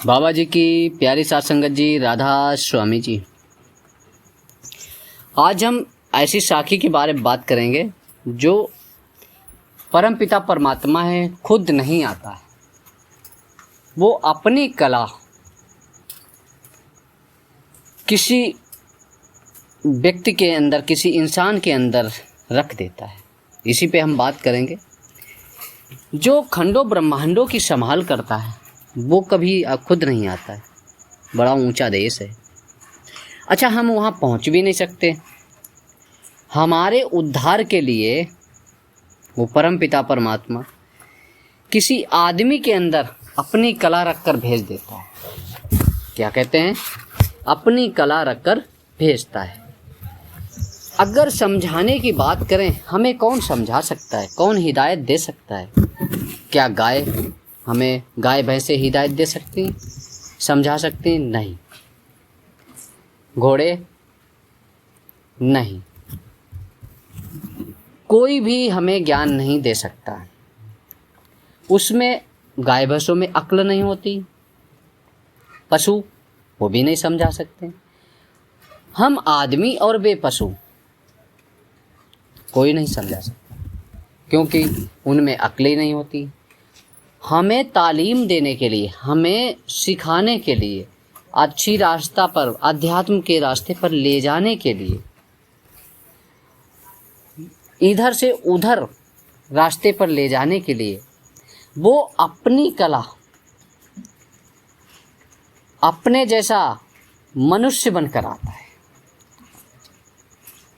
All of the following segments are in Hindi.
बाबा जी की प्यारी साथ संगत जी, राधा स्वामी जी। आज हम ऐसी साखी के बारे में बात करेंगे जो परम पिता परमात्मा है, खुद नहीं आता है। वो अपनी कला किसी व्यक्ति के अंदर, किसी इंसान के अंदर रख देता है। इसी पे हम बात करेंगे। जो खंडों ब्रह्मांडों की संभाल करता है वो कभी खुद नहीं आता है। बड़ा ऊंचा देश है। अच्छा, हम वहाँ पहुँच भी नहीं सकते। हमारे उद्धार के लिए वो परम पिता परमात्मा किसी आदमी के अंदर अपनी कला रखकर भेज देता है। क्या कहते हैं? अपनी कला रखकर भेजता है। अगर समझाने की बात करें, हमें कौन समझा सकता है? कौन हिदायत दे सकता है? क्या गाय भैंसे हिदायत दे सकती, समझा सकती? नहीं। घोड़े? नहीं। कोई भी हमें ज्ञान नहीं दे सकता। उसमें गाय भैंसों में अक्ल नहीं होती। पशु, वो भी नहीं समझा सकते। हम आदमी और वे पशु, कोई नहीं समझा सकता, क्योंकि उनमें अक्ल ही नहीं होती। हमें तालीम देने के लिए, हमें सिखाने के लिए, अच्छी रास्ता पर, अध्यात्म के रास्ते पर ले जाने के लिए, इधर से उधर रास्ते पर ले जाने के लिए वो अपनी कला, अपने जैसा मनुष्य बनकर आता है।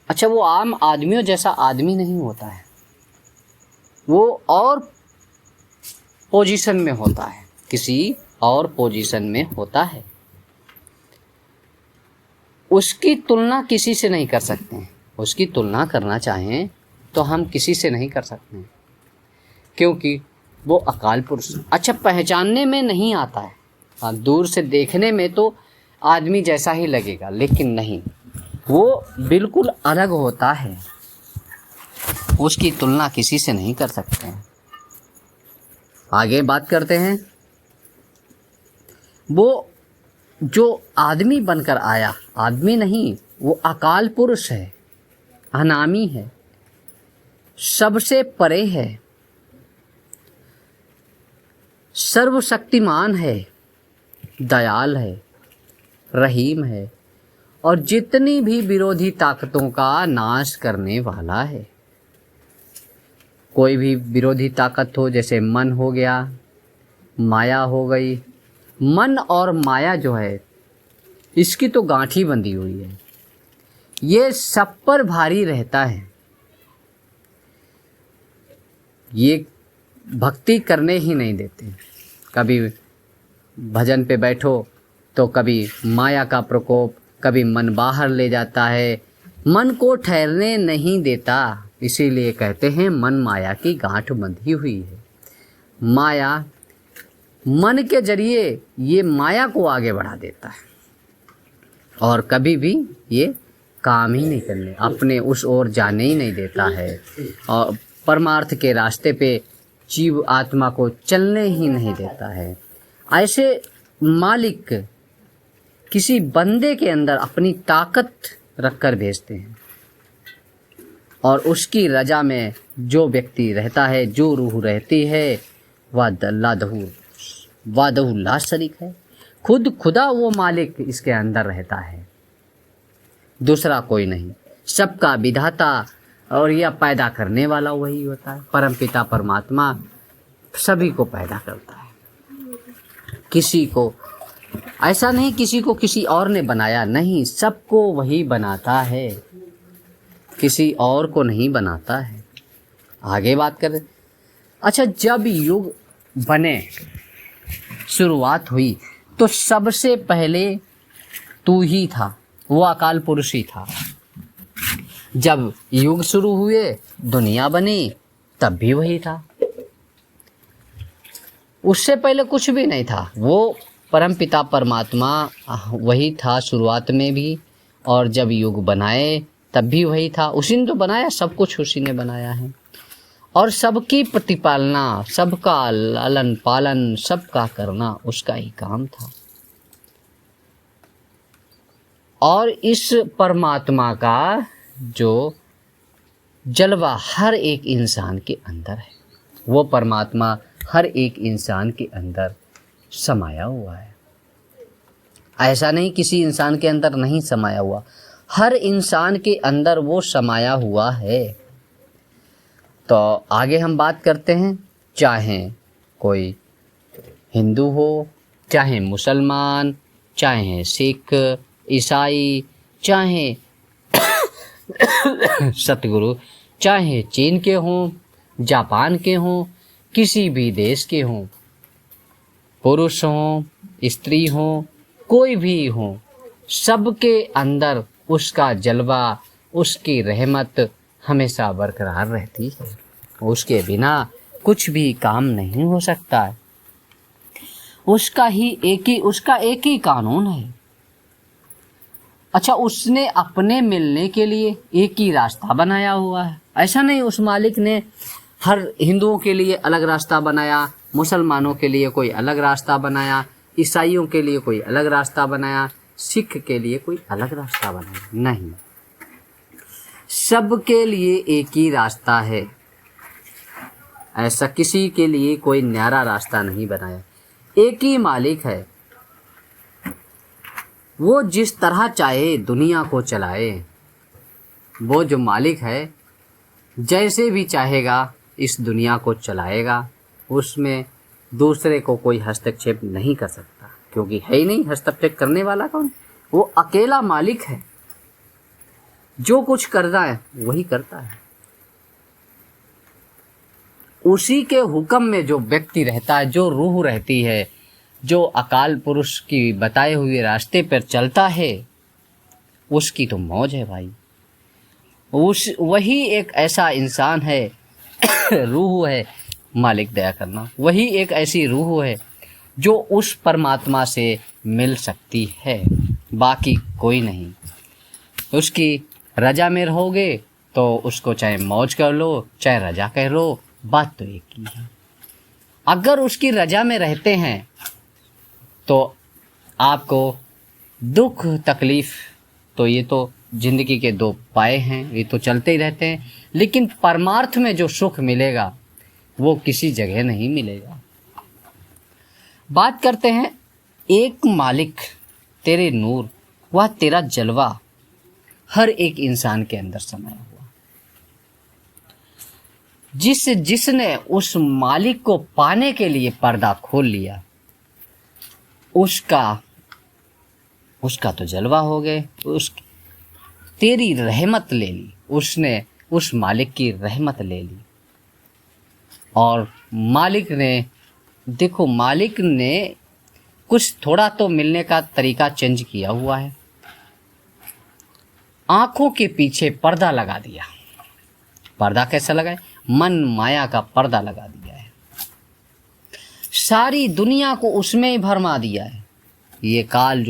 अच्छा, वो आम आदमियों जैसा आदमी नहीं होता है। वो और पोजीशन में होता है, किसी और पोजीशन में होता है। उसकी तुलना किसी से नहीं कर सकते हैं। उसकी तुलना करना चाहें तो हम किसी से नहीं कर सकते हैं, क्योंकि वो अकाल पुरुष। अच्छा, पहचानने में नहीं आता है। हाँ, दूर से देखने में तो आदमी जैसा ही लगेगा, लेकिन नहीं, वो बिल्कुल अलग होता है। उसकी तुलना किसी से नहीं कर सकते हैं। आगे बात करते हैं। वो जो आदमी बनकर आया, आदमी नहीं, वो अकाल पुरुष है, अनामी है, सबसे परे है, सर्वशक्तिमान है, दयाल है, रहीम है, और जितनी भी विरोधी ताकतों का नाश करने वाला है। कोई भी विरोधी ताकत हो, जैसे मन हो गया, माया हो गई। मन और माया जो है, इसकी तो गांठी बंधी हुई है। ये सब पर भारी रहता है। ये भक्ति करने ही नहीं देते। कभी भजन पे बैठो तो कभी माया का प्रकोप, कभी मन बाहर ले जाता है, मन को ठहरने नहीं देता। इसीलिए कहते हैं मन माया की गांठ बंधी हुई है। माया, मन के जरिए ये माया को आगे बढ़ा देता है और कभी भी ये काम ही नहीं करने, अपने उस ओर जाने ही नहीं देता है, और परमार्थ के रास्ते पे जीव आत्मा को चलने ही नहीं देता है। ऐसे मालिक किसी बंदे के अंदर अपनी ताकत रखकर भेजते हैं, और उसकी रजा में जो व्यक्ति रहता है, जो रूह रहती है, वह वादहु ला शरीक है। खुद खुदा वो मालिक इसके अंदर रहता है, दूसरा कोई नहीं। सबका विधाता और यह पैदा करने वाला वही होता है। परम पिता परमात्मा सभी को पैदा करता है। किसी को ऐसा नहीं किसी को किसी और ने बनाया, नहीं, सबको वही बनाता है, किसी और को नहीं बनाता है। आगे बात करें। अच्छा, जब युग बने, शुरुआत हुई, तो सबसे पहले तू ही था, वो अकाल पुरुष ही था। जब युग शुरू हुए, दुनिया बनी, तब भी वही था। उससे पहले कुछ भी नहीं था। वो परम पिता परमात्मा वही था शुरुआत में भी, और जब युग बनाए तब भी वही था। उसी ने तो बनाया, सब कुछ उसी ने बनाया है। और सबकी प्रतिपालना, सबका लालन पालन, सबका करना उसका ही काम था। और इस परमात्मा का जो जलवा हर एक इंसान के अंदर है, वो परमात्मा हर एक इंसान के अंदर समाया हुआ है। ऐसा नहीं किसी इंसान के अंदर नहीं समाया हुआ, हर इंसान के अंदर वो समाया हुआ है। तो आगे हम बात करते हैं, चाहे कोई हिंदू हो, चाहे मुसलमान, चाहे सिख, ईसाई, चाहे सतगुरु, चाहे चीन के हों, जापान के हों, किसी भी देश के हों, पुरुष हों, स्त्री हों, कोई भी हो, सबके अंदर उसका जलवा, उसकी रहमत हमेशा बरकरार रहती है। उसके बिना कुछ भी काम नहीं हो सकता है। उसका एक ही कानून है। अच्छा, उसने अपने मिलने के लिए एक ही रास्ता बनाया हुआ है। ऐसा नहीं उस मालिक ने हर हिंदुओं के लिए अलग रास्ता बनाया, मुसलमानों के लिए कोई अलग रास्ता बनाया, ईसाइयों के लिए कोई अलग रास्ता बनाया, सिख के लिए कोई अलग रास्ता बनाया। नहीं, सबके लिए एक ही रास्ता है। ऐसा किसी के लिए कोई न्यारा रास्ता नहीं बनाया। एक ही मालिक है, वो जिस तरह चाहे दुनिया को चलाए। वो जो मालिक है जैसे भी चाहेगा इस दुनिया को चलाएगा, उसमें दूसरे को कोई हस्तक्षेप नहीं कर सकता, क्योंकि है ही नहीं हस्तक्षेप करने वाला कौन। वो अकेला मालिक है, जो कुछ करना है वही करता है। उसी के हुक्म में जो व्यक्ति रहता है, जो रूह रहती है, जो अकाल पुरुष की बताए हुए रास्ते पर चलता है, उसकी तो मौज है भाई। वही एक ऐसा इंसान है रूह है, मालिक दया करना, वही एक ऐसी रूह है जो उस परमात्मा से मिल सकती है, बाकी कोई नहीं। उसकी रजा में रहोगे तो उसको चाहे मौज कर लो, चाहे रजा कह लो, बात तो एक ही है। अगर उसकी रजा में रहते हैं तो आपको दुख तकलीफ़ तो ये तो ज़िंदगी के दो पाए हैं, ये तो चलते ही रहते हैं, लेकिन परमार्थ में जो सुख मिलेगा वो किसी जगह नहीं मिलेगा। बात करते हैं एक मालिक, तेरे नूर, वह तेरा जलवा हर एक इंसान के अंदर समाया हुआ। जिसने उस मालिक को पाने के लिए पर्दा खोल लिया, उसका तो जलवा हो गए। तेरी रहमत ले ली उसने, उस मालिक की रहमत ले ली। और मालिक ने, देखो मालिक ने कुछ थोड़ा तो मिलने का तरीका चेंज किया हुआ है। आंखों के पीछे पर्दा लगा दिया। पर्दा कैसा लगाए? मन माया का पर्दा लगा दिया है। सारी दुनिया को उसमें ही भरमा दिया है। ये काल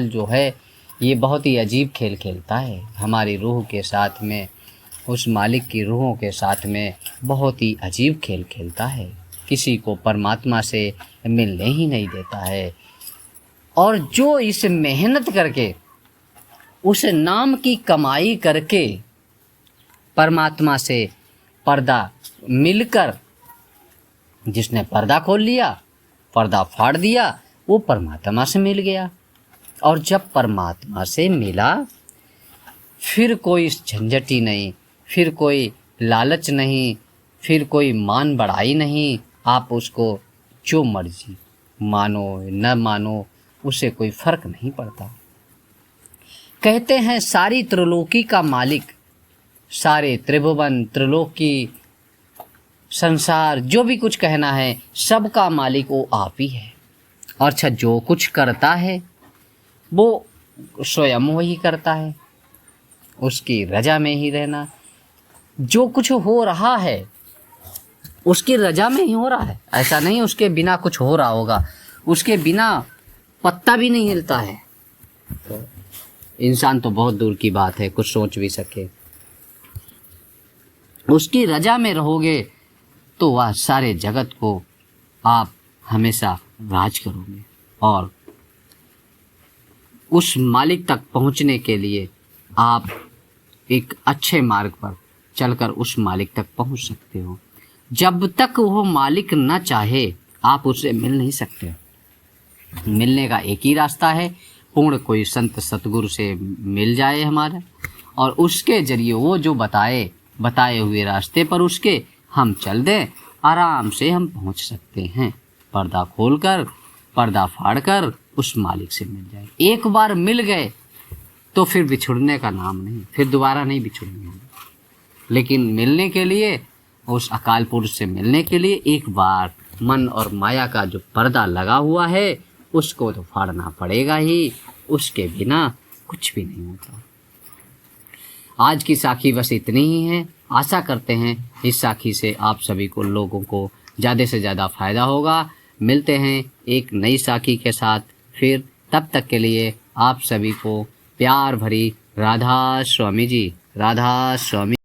जो है ये बहुत ही अजीब खेल खेलता है हमारी रूह के साथ में, उस मालिक की रूहों के साथ में बहुत ही अजीब खेल खेलता है। किसी को परमात्मा से मिलने ही नहीं देता है। और जो इस मेहनत करके, उस नाम की कमाई करके परमात्मा से पर्दा मिलकर, जिसने पर्दा खोल लिया, पर्दा फाड़ दिया, वो परमात्मा से मिल गया। और जब परमात्मा से मिला, फिर कोई झंझट ही नहीं, फिर कोई लालच नहीं, फिर कोई मान बढ़ाई नहीं। आप उसको जो मर्जी मानो न मानो, उसे कोई फर्क नहीं पड़ता। कहते हैं सारी त्रिलोकी का मालिक, सारे त्रिभुवन त्रिलोकी संसार जो भी कुछ कहना है, सबका मालिक वो आप ही है। और अच्छा, जो कुछ करता है वो स्वयं वही करता है, उसकी रजा में ही रहना। जो कुछ हो रहा है उसकी रजा में ही हो रहा है। ऐसा नहीं उसके बिना कुछ हो रहा होगा, उसके बिना पत्ता भी नहीं हिलता है। तो इंसान तो बहुत दूर की बात है कुछ सोच भी सके। उसकी रजा में रहोगे तो वह सारे जगत को आप हमेशा राज करोगे। और उस मालिक तक पहुंचने के लिए आप एक अच्छे मार्ग पर चलकर उस मालिक तक पहुंच सकते हो। जब तक वो मालिक न चाहे आप उससे मिल नहीं सकते। मिलने का एक ही रास्ता है, पूर्ण कोई संत सतगुरु से मिल जाए हमारा, और उसके जरिए वो जो बताए हुए रास्ते पर उसके हम चल दें, आराम से हम पहुंच सकते हैं। पर्दा खोलकर, पर्दा फाड़कर उस मालिक से मिल जाए। एक बार मिल गए तो फिर बिछुड़ने का नाम नहीं, फिर दोबारा नहीं बिछुड़ेंगे। लेकिन मिलने के लिए, उस अकाल पुरुष से मिलने के लिए एक बार मन और माया का जो पर्दा लगा हुआ है उसको तो फाड़ना पड़ेगा ही, उसके बिना कुछ भी नहीं होता। आज की साखी बस इतनी ही है। आशा करते हैं इस साखी से आप सभी को, लोगों को ज़्यादा से ज़्यादा फ़ायदा होगा। मिलते हैं एक नई साखी के साथ फिर, तब तक के लिए आप सभी को प्यार भरी राधा स्वामी जी, राधा स्वामी।